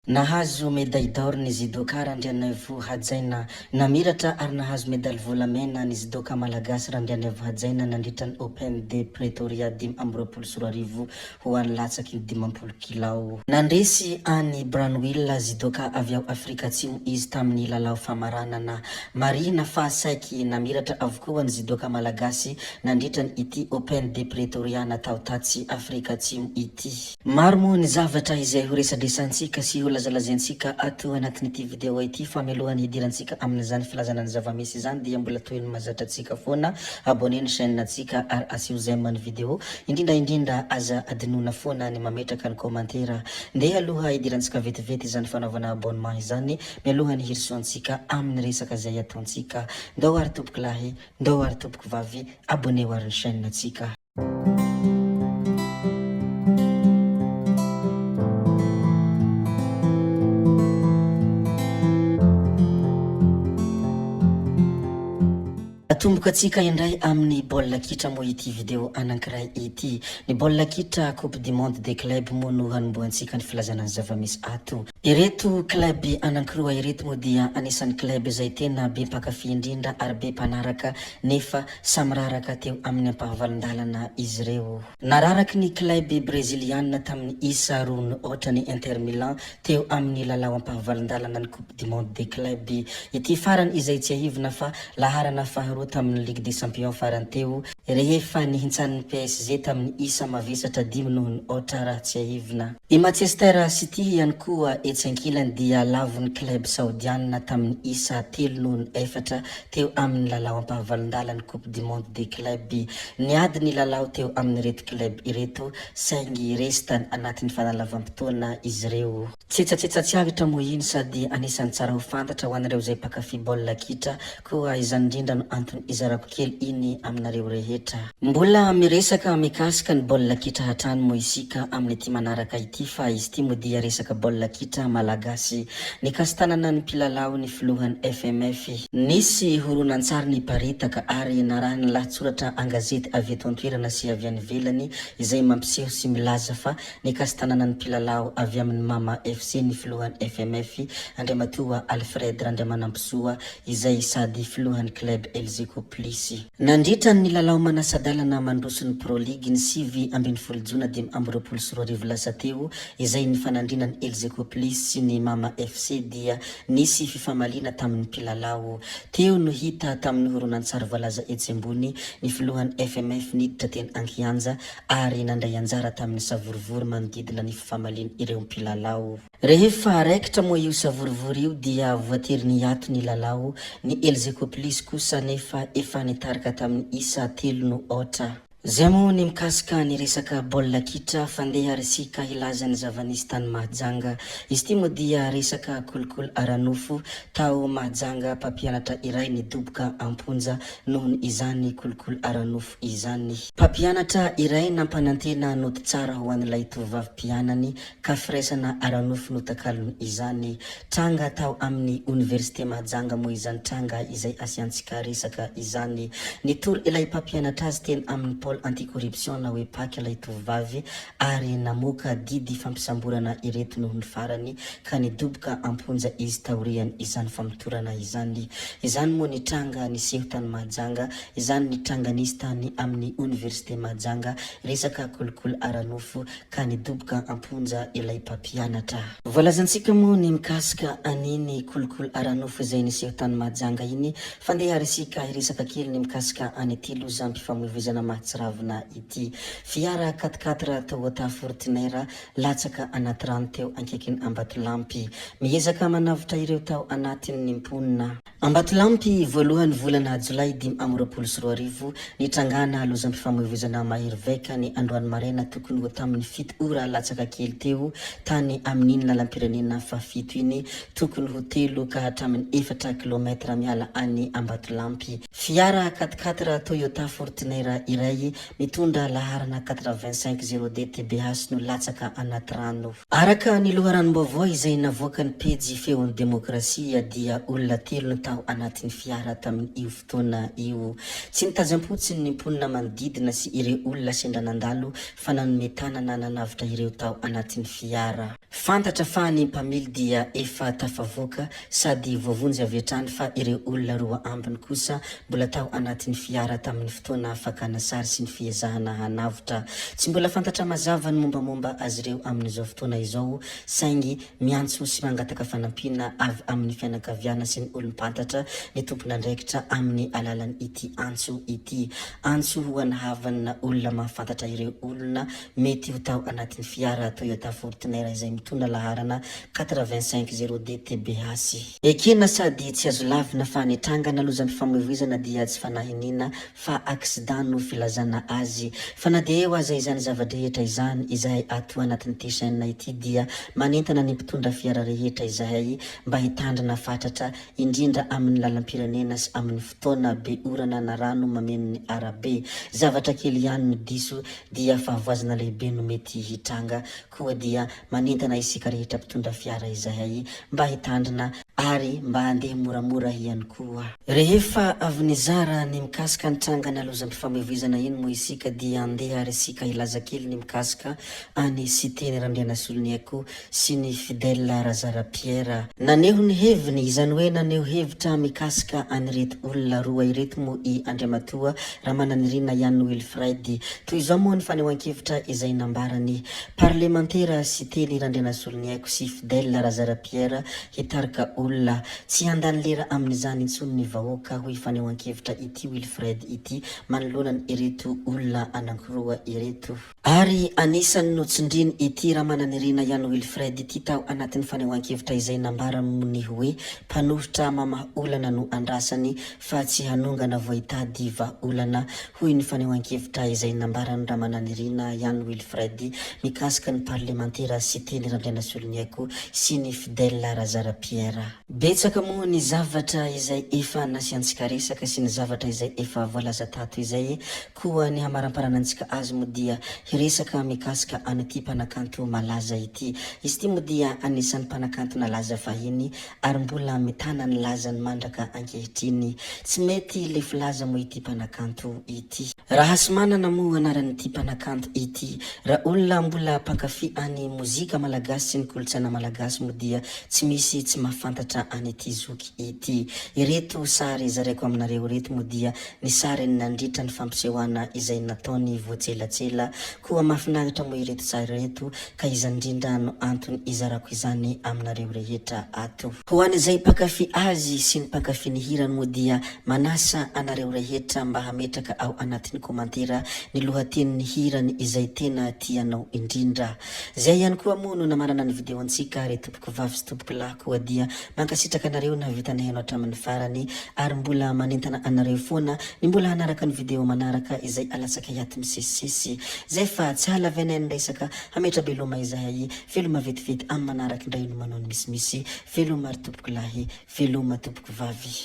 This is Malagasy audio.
Nahazo médaille d'or ny judoka Randrianaivo Hajaina, namiratra ary nahazo médaille volamena ny judoka malagasy Randrianaivo Hajaina nandritra ny Open de Pretoria 2024 ho an'ny latsaky ny 50 kilao. Nandresy any Branwil judoka avy ao Afrika Atsimo izy tamin'ny lalao famaranana. Marina Fahasaiky namiratra avokoa ny judoka malagasy nandritra ny ity Open de Pretoria natao tatsy Afrika Atsimo ity. Maro moa ny zavatra izay ho resadresantsika sy ho lazalazentsika ato anatin'ity video ity, fa mialohan'ny hidirantsika amin'izany filazana ny zavamisy izany dia mbola toy ny mazatra antsika foana abonné ny chaîne antsika ary asio j'aime ny video, indrindra aza adinona foana ny mametraka ny commentaire. Ndeha aloha hidirantsika vetivety izany fanaovana abonnement izany, mialohan'ny hirsoantsika amin'ny resaka izay ataontsika. Ndao ary tompoko lahy, ndao ary tompoko vavy, abonné ho ary ny chaîne antsika. Atomboka atsika indray amin'ny baolina kitra moa ity video anankiray ity. Ny baolina kitra Coupe du Monde des clubs moa no hanomboantsika ny filazana ny zavamisy ato. Ireto club anankiroa ireto moa dia anisan'ny club izay tena be mpakafy indrindra ary be mpanaraka nefa samy raraka teo amin'ny ampahavalindalana izy ireo. Nararaky ny club brésiliana tamin'ny isa roa ny ohatra ny Inter Milan teo amin'ny lalao ampahavalindalana ny Coupe du Monde des clubs. Ity farany izay tsy ahivina fa laharana faharoa tamin'ny Ligue des Champions farany teo, rehefa nihintsan'ny PSG tamin'ny isa mavesatra 5 noho ny ohatra raha tsy ahivina. I Manchester City ihany koa etsy ankilany dia lavon'ny club saodiana tamin'ny isa 3 noho ny 4 teo amin'ny lalao ampahavalindalana Coupe du Monde des clubs. Niady ny lalao teo amin'ny reto club ireto saingy resy anatin'ny fanalavam-potoana izy ireo. Tsetsatsiavitra moa iny sady anisan'ny tsara ho fantatra ho an'ireo izay mpakafy baolina kitra koa izany indrindra no antony izarako kely iny aminareo rehetra. Mbola miresaka mikasika ny baolina kitra hatrany moa isika amin'ny ity manaraka ity, fa izy ity moa dia resaka baolina kitra malagasy. Ny kastanana ny mpilalao ny filohan'ny FMF nisy horonan-tsary ny paritaka ary narahany lahatsoratra an-gazety avy eto an-toerana sy avy any ivelany izay mampiseho sy milaza fa ny kastanana ny mpilalao avy amin'ny Mama FC ny filohan'ny FMF Andriamatoa Alfred Randriamanampisoa izay sady filohan'ny club Elzeco Plus. Nandritra ny lalao manasadalana mandroso ny Pro League ny 7 Jona 2024 lasa teo izay ny fanandrina ny Elzeco Plus sy ny Mama FC dia nisy fifamalina tamin'ny mpilalao. Teo no hita tamin'ny horonan-tsary voalaza etsy ambony ny filohan'ny FMF niditra teny Ankianja ary nandray anjara tamin'ny savorivory manodidina ny fifamalina ireo mpilalao. Rehefa raikitra moa io savorivory io dia voatery ny ato ny lalao, ny Elzeco Plus kosa nefa efa nitarika tamin'ny isa 3 no ohatra. Zay moa ny mikasika ny resaka baolina kitra, fandeha resika hilaza ny zavanisy tany Mahajanga. Izy ity moa dia resaka kolokolo aranofo tao Mahajanga, mpampianatra iray nidoboka amponja noho ny izany kolokolo aranofo izany. Mpampianatra iray nampanantena noty tsara ho an'ilay tovovavy mpianany ka firaisana aranofo notakalony izany. Tranga tao amin'ny Université Mahajanga moa izany tranga izay asiantsika resaka izany. Nitory ilay mpampianatra azy teny amin'ny anticorruption na hoe paky ilay tovovavy ary namoaka didy fampisamborana ireto noho ny farany ka nidoboka amponja izy taoriany izany famotorana izany. Izany moa ny tranga niseho tany Mahajanga, izany ny tranga nisy tany amin'ny Université Mahajanga, resaka kolokolo aranofo ka nidoboka amponja ilay mpampianatra. Voalazantsika moa ny mikasika aniny kolokolo aranofo izay niseho tany Mahajanga iny, fandeha resika resaka kely ny mikasika an'ity loza mpifamoivoizana ravina ity. Fiara 4x4 Toyota Fortuner latsaka anaty rano teo ankaikin'ny Ambatolampy. Miezaka manavotra ireo tao anatin'ny mponina. Ambatolampy voalohany volana Jolay 2024 nitrangana loza mpifamoivoizana mahery vaika ny androany maraina tokony ho tamin'ny 7 ora latsaka kely teo tany amin'iny lalam-pirenena fa 7 iny tokony ho 3 ka hatramin'ny 4 kilometra miala any Ambatolampy. Fiara 4x4 Toyota Fortuner iray saingy mitondra laharana 85 DTBH no latsaka anaty rano. Araka ny loharanom-baovao izay navoaka ny pejy feon'ny demokrasia dia olona 3 no tao anatin'ny fiara tamin'io fotoana io. Tsy nitazam-potsiny ny mponina manodidina sy ireo olona sendra nandalo fa nanome tanana nanavitra ireo tao anatin'ny fiara. Fantatra fa ny mpamily dia efa tafavoaka sady voavonjy avy hatrany fa ireo olona roa ambiny kosa mbola tao anatin'ny fiara tamin'ny fotoana fakana sary sy ny fiezahana hanavitra. Tsy mbola fantatra mazava ny mombamomba azy ireo amin'izao fotoana izao saingy miantso sy mangataka fanampina avy amin'ny fianakaviana sy ny olompantatra ny tompon'andraikitra amin'ny alalan'ny ity antso ity. Antso ho anahavan'ny olona mahafantatra ireo olona mety ho tao anatin'ny fiara Toyota Fortuner izay mitondra laharana 85 DTBH. Ekena sady tsy azo lavina fa nitrangana lozan'ny famoivoizana dia tsy fanahinina fa accident no filazana azy. Fa na dia eo aza izany zava-drehetra izany izay ato anatin'ny tesaina ity dia manentana ny mpitondra fiara rehetra izay mba hitandrina fatratra indrindra amin'ny lalam-pirenena sy amin'ny fotoana be orana na rano mameno ny arabe. Zavatra kely ihany no diso dia fahavoazana lehibe no mety hitranga, koa dia manentana isika rehetra mpitondra fiara izay mba hitandrina ary mba handeha moramora ihany koa. Rehefa avy nizara ny mikasika nitrangana lozam-pifamoivoizana iny mo isika dia andeha ary isika ilaza kely ny mikasika any Cité Randrianasoloniako sy ny Fidèle Razara-Pierre. Naneho ny heviny izany hoe naneho hevitra mikasika anireto olona roa ireto mo i Andriamatoa Ramananirina Ianno Wilfred. Toy izao moa ny fanehoan-kevitra izay nambarany parlementaire Cité Randrianasoloniako sy Fidèle Razara-Pierre hitarika olona tsy handany lera amin'izany intsony ny vahoaka hoy fanehoan-kevitra ity Wilfred ity manoloana ny ireto olona anankiroa ireto. Ary anisany notsindriny ity Ramananirina Ianno Wilfred ity tao anatin'ny fanehoan-kevitra izay nambarany hoe mpanohitra mamaha olana no andrasany fa tsy hanongana voahitady vahaolana hoy ny fanehoan-kevitra izay nambarany Ramananirina Ianno Wilfred mikasika ny parlementaire Cité Randrianasoloniako sy ny Fidèle Razara-Pierre. Betsaka moa ny zavatra izay efa nasiantsika resaka sy ny zavatra izay efa voalaza tato izay, koa ny hamaramparanantsika azy mo dia hiresaka mikasika an'ity mpanakanto malaza ity. Izy ity mo dia anisan'ny mpanakanto nalaza fahiny ary mbola mitana ny lazany mandraka ankehitriny. Tsy mety le filaza mo ity mpanakanto ity. Raha sy manana mo anaran'ity mpanakanto ity, raha olona mbola mpankafy any mozika malagasy sy ny kolotsaina malagasy mo dia tsy misy tsy mahafantatra an'ity zoky ity. Ireto sary zareko aminareo reto mo dia ny sary nandritra ny fampisehoana izay nataony voatselatsela, koa mahafinaritra mo ireto sary reto ka izany indrindra no antony izarako izany aminareo rehetra ato. Ho an'izay mpankafy azy sy ny mpankafy ny hirany mo dia manasa anareo rehetra mba hametraka ao anatin'ny komantera ny lohatenin'ny hirany izay tena tianao indrindra. Zay ihany koa mo no namarana ny video antsika re tompoko vavy sy tompoko lahy koa dia mankasitraka anareo na vitana hainao hatramin'ny farany ary mbola manentana anareo foana ny mbola hanaraka ny video manaraka izay alatsaka hiaty misesisesy. Zay fa tsy halavena ny resaka hametra beloma izahay veloma vetivety amin'ny manaraka indray no manao ny misimisy veloma ry tompoko lahy veloma tompoko vavy.